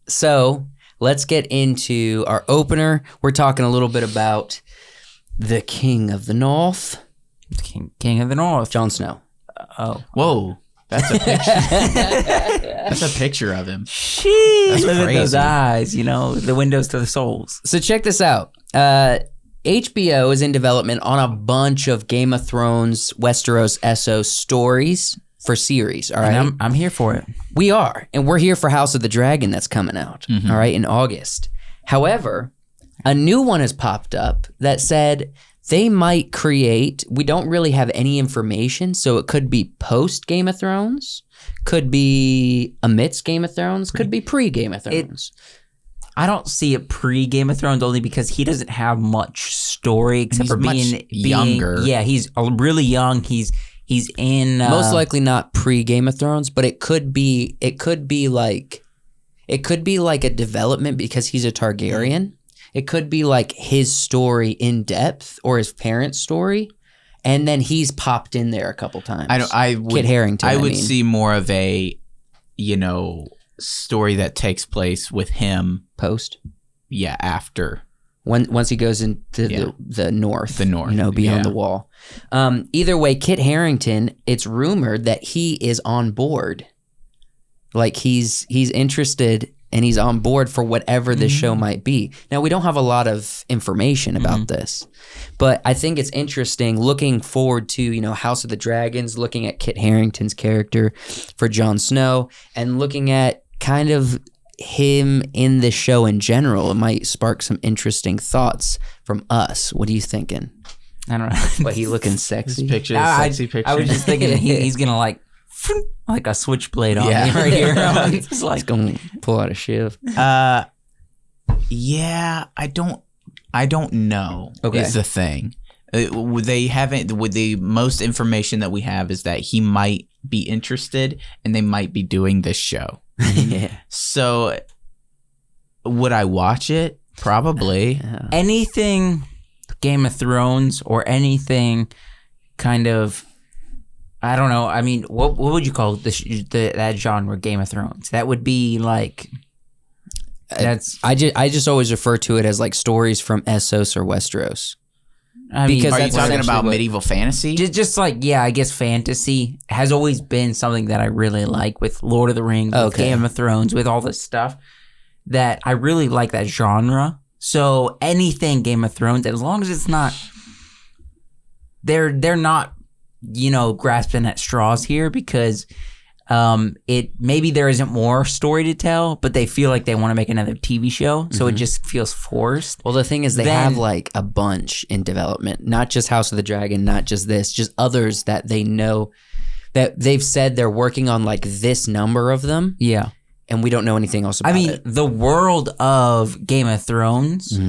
So let's get into our opener. We're talking a little bit about the King of the North. King of the North. Jon Snow. Whoa. That's a picture. That's a picture of him. Sheesh. Look crazy. at those eyes, the windows to the souls. So check this out. HBO is in development on a bunch of Game of Thrones, Westeros, Essos stories for series, all right? And I'm here for it. We are, and we're here for House of the Dragon that's coming out, all right, in August. However, a new one has popped up that said they might create, we don't really have any information, so it could be post Game of Thrones, could be amidst Game of Thrones, could be pre-Game of Thrones. I don't see it pre-Game of Thrones only because he doesn't have much story except for being younger. Yeah, he's really young. He's in most likely not pre-Game of Thrones, but it could be like a development because he's a Targaryen. It could be like his story in depth or his parents' story, and then he's popped in there a couple times. Kit Harington. I would see more of a, story that takes place with him post. Yeah, after. Once he goes into the north. The north. Beyond the wall. Either way, Kit Harington, it's rumored that he is on board. Like he's interested and he's on board for whatever this show might be. Now, we don't have a lot of information about this, but I think it's interesting looking forward to, House of the Dragons, looking at Kit Harington's character for Jon Snow and looking at kind of him in the show in general. It might spark some interesting thoughts from us. What are you thinking? I don't know. What, he looking sexy? Sexy picture. I was just thinking he's gonna like a switchblade on me right here. It's like gonna pull out a shiv. Yeah, I don't know. Okay. Is the thing. The most information that we have is that he might be interested and they might be doing this show. Yeah. So would I watch it? Probably. Anything Game of Thrones or anything kind of, I don't know. I mean, what would you call that genre? Game of Thrones. That would be like. I just always refer to it as like stories from Essos or Westeros. I mean, Because Are you that's talking essentially about what- medieval fantasy? just like, I guess fantasy has always been something that I really like with Lord of the Rings, with Okay. Game of Thrones, with all this stuff that I really like that genre. So anything Game of Thrones, as long as it's not, they're not, grasping at straws here because maybe there isn't more story to tell, but they feel like they want to make another TV show, so it just feels forced. Well, the thing is, they have like a bunch in development, not just House of the Dragon, not just this, just others that they know that they've said they're working on like this number of them. Yeah. And we don't know anything else about it. The world of Game of Thrones,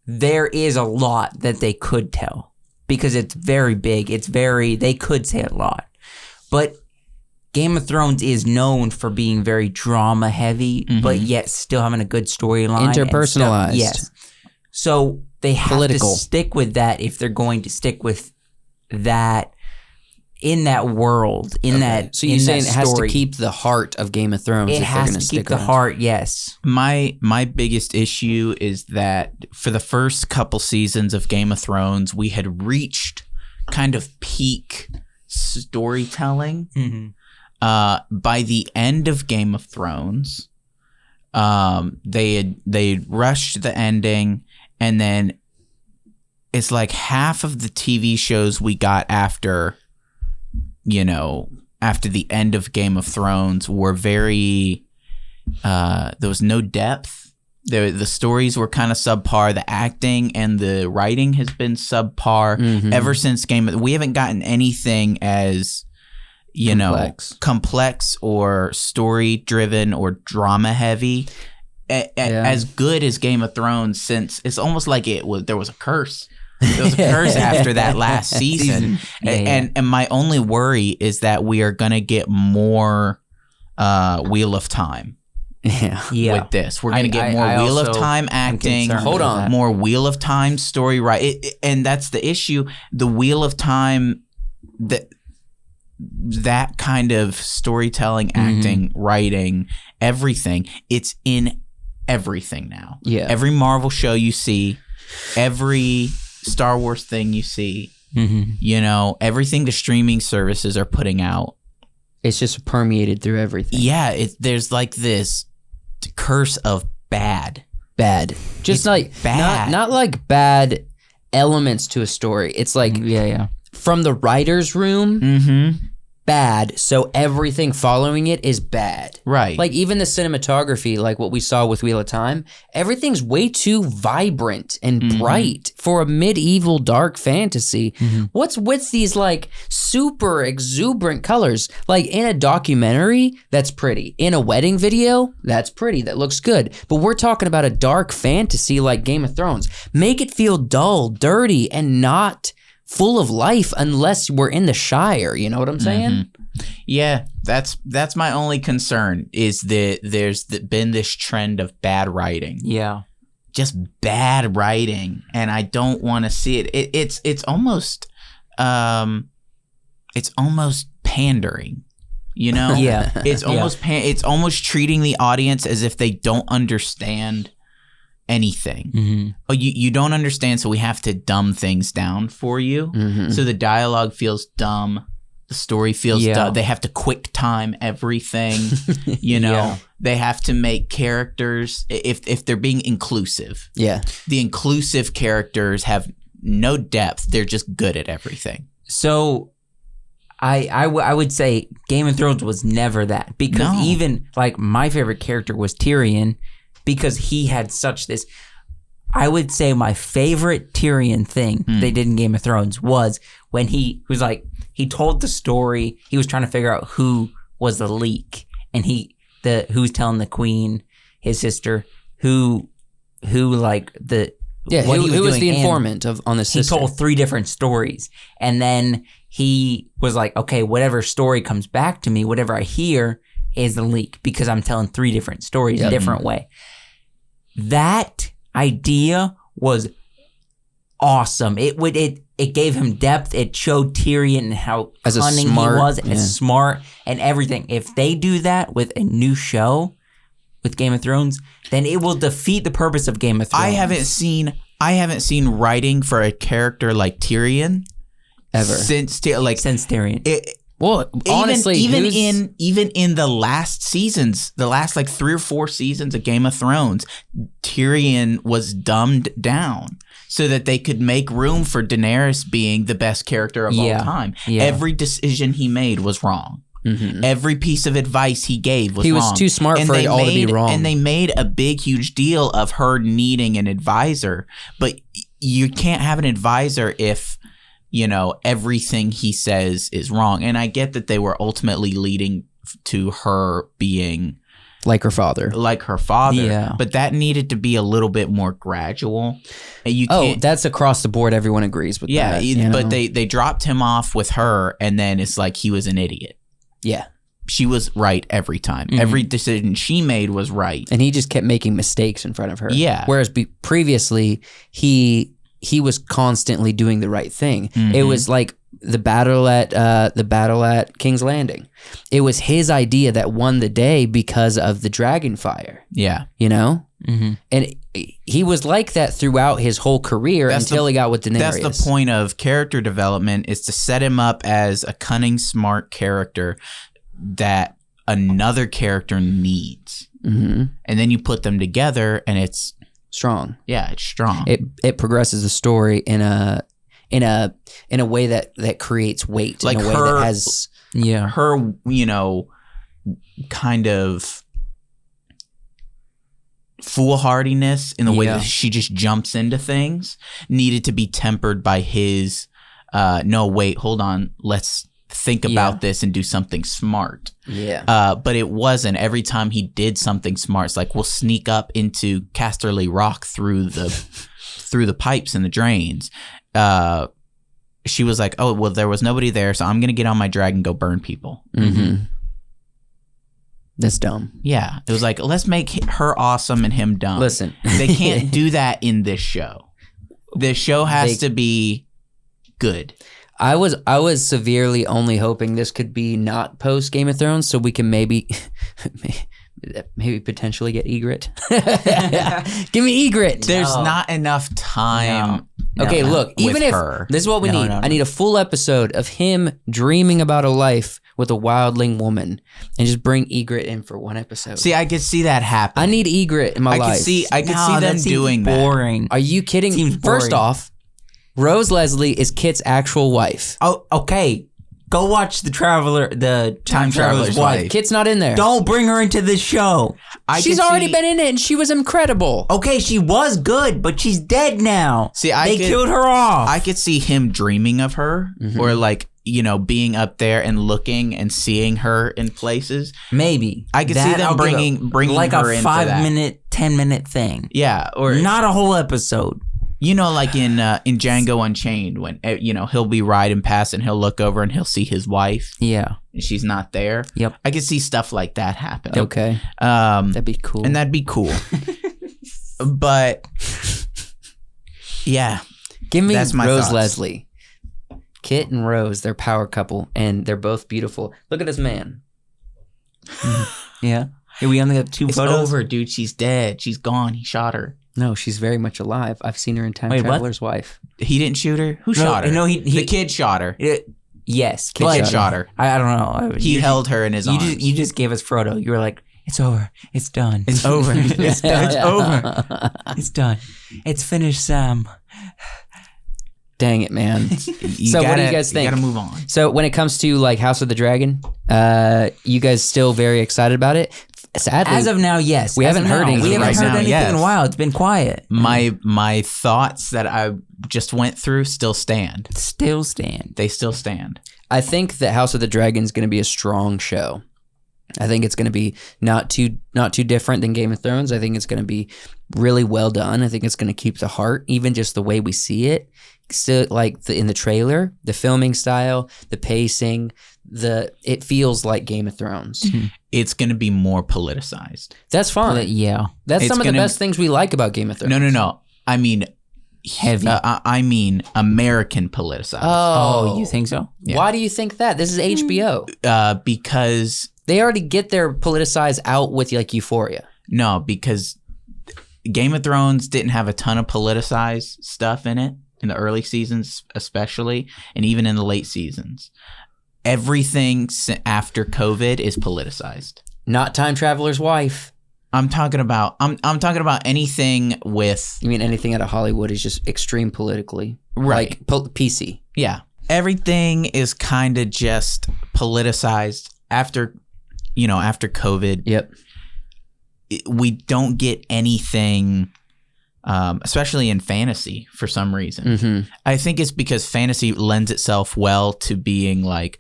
there is a lot that they could tell because it's very big. They could say a lot. But Game of Thrones is known for being very drama heavy, but yet still having a good storyline. Interpersonalized. Yes. So they have Political. to stick with that if they're going to stick with that in that world, that. So you're in saying that it has to story. keep the heart of Game of Thrones It if they're has going to stick keep the around. heart, yes. My biggest issue is that for the first couple seasons of Game of Thrones, we had reached kind of peak storytelling. By the end of Game of Thrones, they rushed the ending, and then it's like half of the TV shows we got after the end of Game of Thrones were very there was no depth. The stories were kind of subpar. The acting and the writing has been subpar ever since we haven't gotten anything as complex or story driven or drama heavy as good as Game of Thrones, since it's almost like there was a curse. There was a curse after that last season. And my only worry is that we are going to get more Wheel of Time. With this, we're going to get more Wheel of Time acting. Hold on. More Wheel of Time story, right? And that's the issue. The Wheel of Time, that kind of storytelling, acting, writing, everything. It's in everything now. Yeah. Every Marvel show you see, every Star Wars thing you see, you know, everything the streaming services are putting out. It's just permeated through everything. Yeah, there's like this curse of bad. Just It's like bad. not like bad elements to a story. It's like from the writer's room, bad. So everything following it is bad. Right. Like even the cinematography, like what we saw with Wheel of Time, everything's way too vibrant and bright for a medieval dark fantasy. What's with these like super exuberant colors? Like in a documentary, that's pretty. In a wedding video, that's pretty. That looks good. But we're talking about a dark fantasy like Game of Thrones. Make it feel dull, dirty, and not full of life unless we're in the Shire. You know what I'm saying? Yeah, that's my only concern is that there's been this trend of bad writing. Yeah. Just bad writing, and I don't want to see it. It's almost pandering. You know? Yeah. It's almost it's almost treating the audience as if they don't understand anything. Oh, you don't understand, so we have to dumb things down for you. So the dialogue feels dumb, the story feels dumb. They have to quick time everything. You know, they have to make characters if they're being inclusive. Yeah. The inclusive characters have no depth. They're just good at everything. So I would say Game of Thrones was never that, because even like my favorite character was Tyrion, because he had such this. I would say my favorite Tyrion thing they did in Game of Thrones was when he was like, he told the story. He was trying to figure out who was the leak, and who was telling the queen, his sister, who like the who was the informant on the sister. He told 3 different stories, and then he was like, okay, whatever story comes back to me, whatever I hear is the leak, because I'm telling 3 different stories a different way. That idea was awesome. It gave him depth. It showed Tyrion how cunning he was, and smart and everything. If they do that with a new show, with Game of Thrones, then it will defeat the purpose of Game of Thrones. I haven't seen writing for a character like Tyrion ever since Tyrion. Well, honestly, even in the last seasons, the last like 3 or 4 seasons of Game of Thrones, Tyrion was dumbed down so that they could make room for Daenerys being the best character of all time. Yeah. Every decision he made was wrong. Every piece of advice he gave was wrong. He was too smart for it all to be wrong. And they made a big, huge deal of her needing an advisor. But you can't have an advisor if, you know, everything he says is wrong. And I get that they were ultimately leading to her being like her father. Yeah. But that needed to be a little bit more gradual. And that's across the board. Everyone agrees with that. Yeah, but they dropped him off with her, and then it's like he was an idiot. Yeah. She was right every time. Every decision she made was right. And he just kept making mistakes in front of her. Yeah. Whereas previously, he was constantly doing the right thing. It was like the battle at King's Landing. It was his idea that won the day because of the dragon fire. Yeah. You know? And he was like that throughout his whole career until he got with Daenerys. That's the point of character development, is to set him up as a cunning, smart character that another character needs. And then you put them together and it's strong. Yeah, it's strong. It progresses the story in a way that creates weight. Like in a way that has her, you know, kind of foolhardiness in the way that she just jumps into things needed to be tempered by his no, wait, hold on, let's think about this and do something smart. But it wasn't. Every time he did something smart, it's like, we'll sneak up into Casterly Rock through the pipes and the drains. She was like, oh, well, there was nobody there, so I'm gonna get on my dragon and go burn people. That's dumb. Yeah, it was like, let's make her awesome and him dumb. Listen, they can't do that in this show. This show has to be good. I was severely only hoping this could be not post Game of Thrones, so we can maybe potentially get Ygritte. Give me Ygritte. There's not enough time. Okay, look, even if this is what we need. I need a full episode of him dreaming about a life with a wildling woman, and just bring Ygritte in for one episode. See, I could see that happen. I need Ygritte in my life. I could see them doing boring. that. Are you kidding? Seems First boring. off, Rose Leslie is Kit's actual wife. Oh, okay. Go watch the Time Traveler's Wife. Kit's not in there. Don't bring her into this show. She's already been in it, and she was incredible. Okay, she was good, but she's dead now. See, they killed her off. I could see him dreaming of her, or like, you know, being up there and looking and seeing her in places. Maybe I could see them bringing like her a in for that. 5-minute, 10-minute thing. Yeah, or not a whole episode. You know, like in Django Unchained, when you know he'll be riding past and he'll look over and he'll see his wife. Yeah, and she's not there. Yep, I could see stuff like that happen. Okay, that'd be cool. And that'd be cool. But yeah, give me That's my Rose thoughts. Leslie, Kit and Rose. They're power couple, and they're both beautiful. Look at this man. yeah. We only have 2 it's photos. over, dude. She's dead. She's gone. He shot her. No, she's very much alive. I've seen her in Time Wait, what? Traveler's Wife. He didn't shoot her. Who shot her? No, the kid shot her. Yes, The kid shot her. I don't know. He held her in his arms. You just gave us Frodo. You were like, it's over. It's done. It's over. It's done. It's over. It's done. It's finished, Sam. Dang it, man. What do you guys think? You gotta move on. So when it comes to like House of the Dragon, you guys still very excited about it? Sadly, As of now, yes. We As haven't of heard now. anything We haven't right heard now, anything yes. in a while. It's been quiet. My thoughts that I just went through still stand. Still stand. They still stand. I think that House of the Dragon is going to be a strong show. I think it's going to be not too different than Game of Thrones. I think it's going to be really well done. I think it's going to keep the heart, even just the way we see it. Still, like in the trailer, the filming style, the pacing, it feels like Game of Thrones. It's going to be more politicized. That's fine. Yeah. That's some of the best things we like about Game of Thrones. No. I mean, Heavy. I mean, American politicized. Oh, you think so? Yeah. Why do you think that? This is HBO. Because They already get their politicized out with like Euphoria. No, because Game of Thrones didn't have a ton of politicized stuff in it, in the early seasons especially, and even in the late seasons. Everything after COVID is politicized. Not Time Traveler's Wife. I'm talking about anything with... You mean anything out of Hollywood is just extreme politically. Right. Like PC. Yeah. Everything is kind of just politicized after COVID. Yep. We don't get anything, especially in fantasy for some reason. Mm-hmm. I think it's because fantasy lends itself well to being like,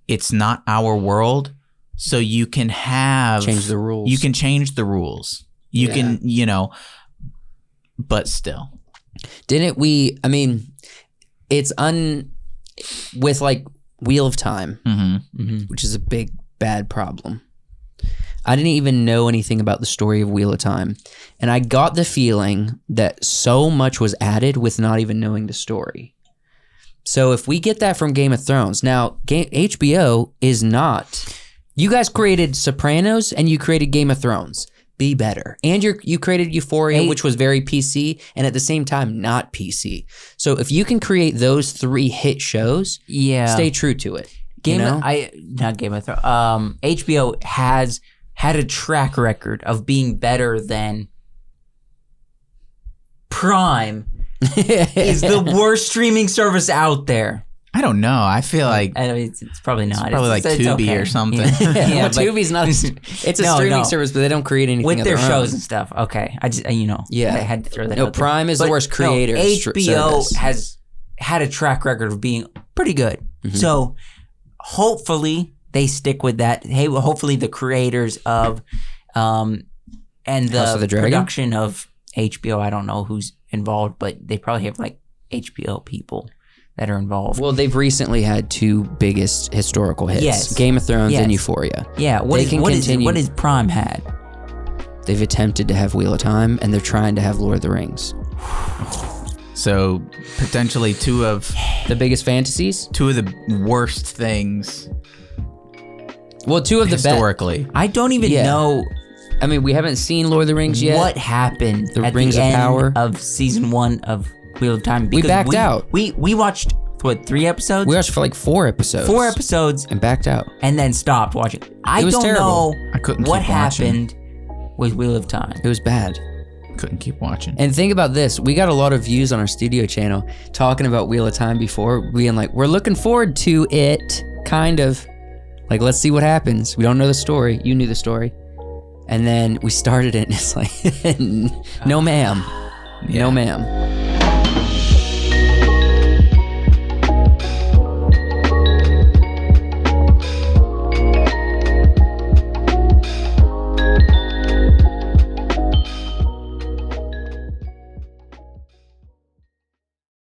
it's not our world, so you can change the rules. You can change the rules. You can, but still. Didn't we? I mean, it's with like Wheel of Time, which is a big bad problem. I didn't even know anything about the story of Wheel of Time, and I got the feeling that so much was added with not even knowing the story. So if we get that from Game of Thrones, now HBO is not. You guys created Sopranos and you created Game of Thrones. Be better. And you created Euphoria, which was very PC, and at the same time not PC. So if you can create those 3 hit shows, stay true to it. Not Game of Thrones. HBO has had a track record of being better than Prime. Is the worst streaming service out there. I don't know. I feel like I mean, it's probably not. It's probably like Tubi okay. or something. Yeah, Tubi's not. It's a streaming service, but they don't create anything with of their shows own. and stuff. Okay, I just I had to throw that. No, out there. Prime is the worst creator. HBO service. has had a track record of being pretty good. Mm-hmm. So hopefully they stick with that. Hey, hopefully the creators of and House of the the Dragon? production of HBO. I don't know who's involved, but they probably have like HBO people that are involved. Well, they've recently had 2 biggest historical hits: Yes. Game of Thrones Yes. and Euphoria. Yeah, what is Prime had? They've attempted to have Wheel of Time, and they're trying to have Lord of the Rings. So potentially two of The biggest fantasies? the worst things Well, two of the best. historically. I don't even Yeah. know I mean, we haven't seen Lord of the Rings yet. what happened The at Rings the of end Power? of season 1 of Wheel of Time. We backed out. We watched, what, 3 episodes? We watched for like 4 episodes. 4 episodes And backed out. and then stopped watching. I was don't terrible. know I couldn't what keep watching. happened with Wheel of Time. It was bad. Couldn't keep watching. And think about this. We got a lot of views on our studio channel talking about Wheel of Time before, being like, we're looking forward to it, kind of. Like, let's see what happens. We don't know the story. You knew the story. And then we started it, and it's like, no ma'am. Yeah. No ma'am.